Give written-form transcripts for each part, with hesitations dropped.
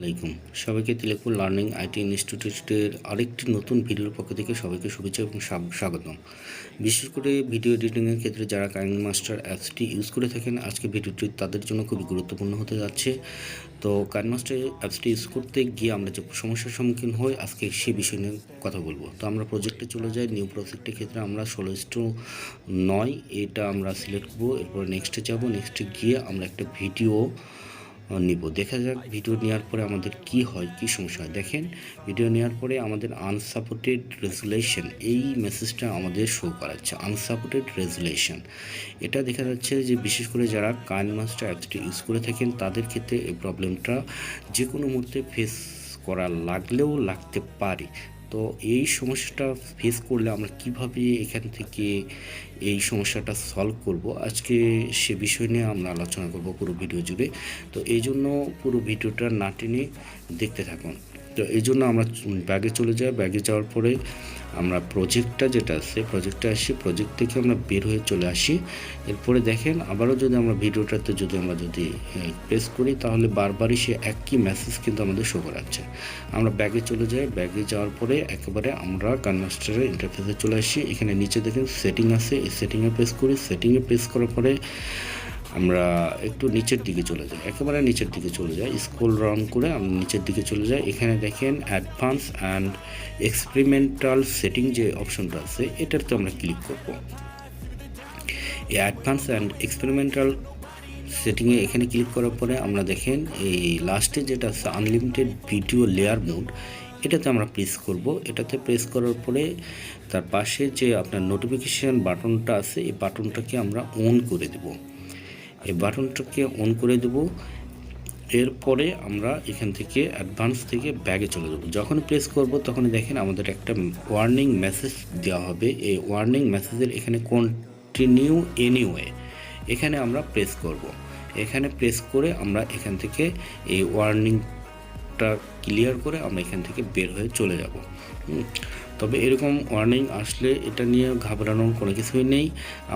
আলাইকুম সবাইকে Tilekpur learning IT ইনস্টিটিউটের আরেকটি নতুন ভিডিওর পক্ষ থেকে সবাইকে শুভেচ্ছা এবং স্বাগতম। বিশেষ করে ভিডিও এডিটিংয়ের ক্ষেত্রে যারা কাইনমাস্টার অ্যাপসটি ইউজ করে থাকেন, আজকে ভিডিওটি তাদের জন্য খুবই গুরুত্বপূর্ণ হতে যাচ্ছে। তো কাইনমাস্টার অ্যাপসটি ইউজ করতে গিয়ে আমরা যে সমস্যার সম্মুখীন হই, আজকে সে বিষয় নিয়ে কথা বলবো। তো আমরা প্রজেক্টে চলে যাই। নিউ প্রজেক্টের ক্ষেত্রে আমরা 16:9 এটা আমরা সিলেক্ট করবো। এরপর নেক্সটে যাব। নেক্সটে গিয়ে আমরা একটা ভিডিও নিব। দেখা যাক ভিডিও নেওয়ার পরে আমাদের কি হয়, কি সমস্যা হয়। দেখেন, ভিডিও নেওয়ার পরে আমাদের আনসাপোর্টেড রেজুলেশন এই মেসেজটা আমাদের শো করাচ্ছে। আনসাপোর্টেড রেজুলেশন এটা দেখা যাচ্ছে যে বিশেষ করে যারা কাইনমাস্টার অ্যাপসটি ইউজ করে থাকেন তাদের ক্ষেত্রে এই প্রবলেমটা যে কোনো মুহূর্তে ফেস করা লাগলেও লাগতে পারে। তো এই সমস্যাটা ফেস করলে আমরা কিভাবে এখান থেকে এই সমস্যাটা সলভ করব, আজকে সে বিষয় নিয়ে আমরা আলোচনা করব পুরো ভিডিও জুড়ে। তো এই জন্য পুরো ভিডিওটা না টেনে দেখতে থাকুন। তো এই জন্য আমরা ব্যাগে চলে যাই। ব্যাগে যাওয়ার পরে আমরা প্রজেক্টটা যেটা আছে প্রজেক্টে আসি। প্রজেক্ট থেকে আমরা বের হয়ে চলে আসি। এরপরে দেখেন, আবারও যদি আমরা ভিডিওটাতে যদি প্রেস করি তাহলে বারবারই সে একই মেসেজ কিন্তু আমাদের শো করাচ্ছে। আমরা ব্যাগে চলে যাই। ব্যাগে যাওয়ার পরে একেবারে আমরা কাইনমাস্টারের ইন্টারফেসে চলে আসি। এখানে নিচে দেখেন সেটিং আছে, এই সেটিংয়ে প্রেস করি। সেটিংয়ে প্রেস করার পরে আমরা একটু নিচের দিকে চলে যাই, একেবারে নিচের দিকে চলে যাই। স্ক্রল ডাউন করে আমরা নিচের দিকে চলে যাই। এখানে দেখেন অ্যাডভান্স অ্যান্ড এক্সপেরিমেন্টাল সেটিং যে অপশনটা আছে এটাতে আমরা ক্লিক করব। এই অ্যাডভান্স অ্যান্ড এক্সপেরিমেন্টাল সেটিংয়ে এখানে ক্লিক করার পরে আমরা দেখেন এই লাস্টে যেটা আছে আনলিমিটেড ভিডিও লেয়ার মোড, এটাতে আমরা প্রেস করব। এটাতে প্রেস করার পরে তার পাশে যে আপনার নোটিফিকেশান বাটনটা আছে এই বাটনটাকে আমরা অন করে দেব। এই বাটনটাকে অন করে দেব। এরপরে আমরা এখান থেকে অ্যাডভান্স থেকে ব্যাগে চলে যাব। যখন প্রেস করব তখনই দেখেন আমাদের একটা ওয়ার্নিং মেসেজ দেওয়া হবে। এই ওয়ার্নিং মেসেজের এখানে কন্টিনিউ এনিওয়ে এখানে আমরা প্রেস করব। এখানে প্রেস করে আমরা এখান থেকে এই ওয়ার্নিংটা ক্লিয়ার করে আমরা এখান থেকে বের হয়ে চলে যাব। তবে এরকম ওয়ার্নিং আসলে এটা নিয়ে ঘাবড়ানোর কোনো কিছুই নেই।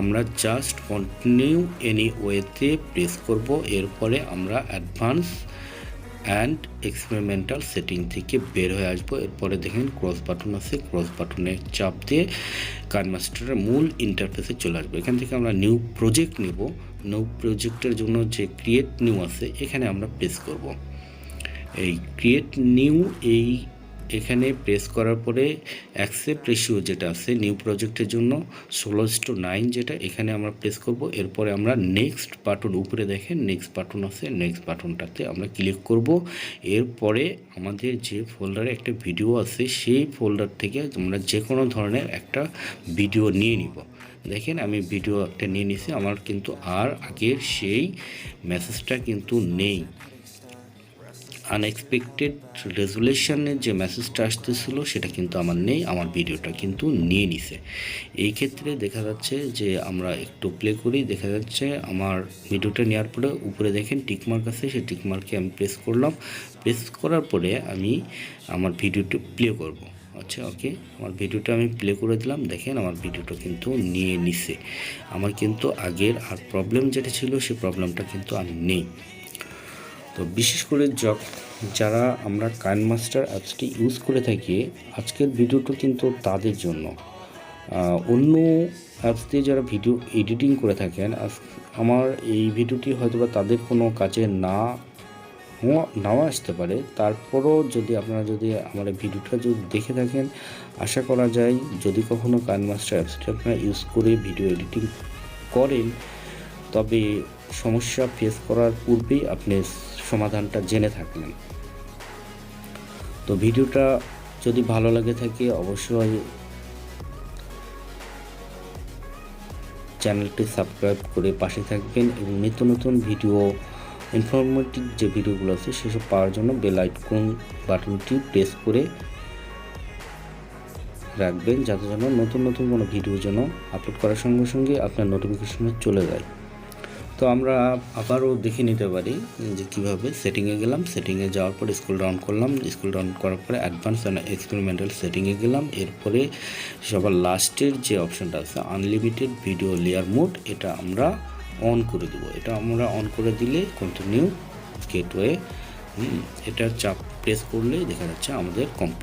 আমরা জাস্ট কন্টিনিউ এনি ওয়েতে প্রেস করব। এরপরে আমরা অ্যাডভান্স অ্যান্ড এক্সপেরিমেন্টাল সেটিং থেকে বের হয়ে আসব। এরপরে দেখেন ক্রস বাটন আছে, ক্রস বাটনে চাপ দিয়ে কাইনমাস্টারের মূল ইন্টারফেসে চলে আসবো। এখান থেকে আমরা নিউ প্রজেক্ট নেব। নিউ প্রজেক্টের জন্য যে ক্রিয়েট নিউ আছে এখানে আমরা প্রেস করব। এই ক্রিয়েট নিউ এখানে প্রেস করার পরে অ্যাকসেপ্ট রেশিও যেটা আছে নিউ প্রজেক্টের জন্য 16:9 যেটা, এখানে আমরা প্রেস করব। এরপরে আমরা নেক্সট বাটন, উপরে দেখেন নেক্সট বাটন আছে, নেক্সট বাটনটাতে আমরা ক্লিক করব। এরপরে আমাদের যে ফোল্ডারে একটা ভিডিও আছে সেই ফোল্ডার থেকে আমরা যে কোনো ধরনের একটা ভিডিও নিয়ে নিব। দেখেন আমি ভিডিও একটা নিয়ে নিছি, আমার কিন্তু আর আগের সেই মেসেজটা কিন্তু নেই। আনএক্সপেক্টেড রেজুলেশনের যে মেসেজটা আসতেছিল সেটা কিন্তু আমার নেই, আমার ভিডিওটা কিন্তু নিয়ে নিছে। এই ক্ষেত্রে দেখা যাচ্ছে যে আমরা একটু প্লে করি, দেখা যাচ্ছে আমার ভিডিওটা নেওয়ার পরে উপরে দেখেন টিকমার্ক আছে, সেই টিকমার্কে আমি প্রেস করলাম। প্রেস করার পরে আমি আমার ভিডিওটা প্লে করব। আচ্ছা, ওকে, আমার ভিডিওটা আমি প্লে করে দিলাম। দেখেন আমার ভিডিওটা কিন্তু নিয়ে নিছে। আমার কিন্তু আগের আর প্রবলেম যেটা ছিল সেই প্রবলেমটা কিন্তু আর নেই। তো বিশেষ করে যারা আমরা কাইনমাস্টার অ্যাপসটি ইউজ করে থাকি, আজকের ভিডিওটা কিন্তু তাদের জন্য। অন্য অ্যাপস দিয়ে যারা ভিডিও এডিটিং করে থাকেন, আমার এই ভিডিওটি হয়তোবা তাদের কোনো কাজে নাও আসতে পারে। তারপরও আপনারা আমার এই ভিডিওটা দেখে থাকেন, আশা করা যায় যদি কখনও কাইনমাস্টার অ্যাপসটি আপনারা ইউজ করে ভিডিও এডিটিং করেন তবে সমস্যা ফেস করার পূর্বেই আপনি সমাধানটা জেনে থাকলেন। তো ভিডিওটা যদি ভালো লাগে থাকে অবশ্যই চ্যানেলটি সাবস্ক্রাইব করে পাশে থাকবেন এবং নিত্য নতুন ভিডিও, ইনফরমেটিভ যে ভিডিওগুলো আছে সেসব পাওয়ার জন্য বেল আইকন বাটনটি প্রেস করে রাখবেন, যাতে যেন নতুন নতুন কোনো ভিডিও যেন আপলোড করার সঙ্গে সঙ্গে আপনার নোটিফিকেশনে চলে যায়। তো আমরা আবারও দেখে নিতে পারি যে কীভাবে সেটিংয়ে গেলাম। সেটিংয়ে যাওয়ার পর স্ক্রল ডাউন করলাম। স্ক্রল ডাউন করার পরে অ্যাডভান্স অ্যান্ড এক্সপেরিমেন্টাল সেটিংয়ে গেলাম। এরপরে সবার লাস্টের যে অপশানটা আছে আনলিমিটেড ভিডিও লেয়ার মোড, এটা আমরা অন করে দেবো। এটা আমরা অন করে দিলে কন্টিনিউ গেটওয়ে এটা চাপ প্রেস করলেই দেখা যাচ্ছে আমাদের কমপ্লিট।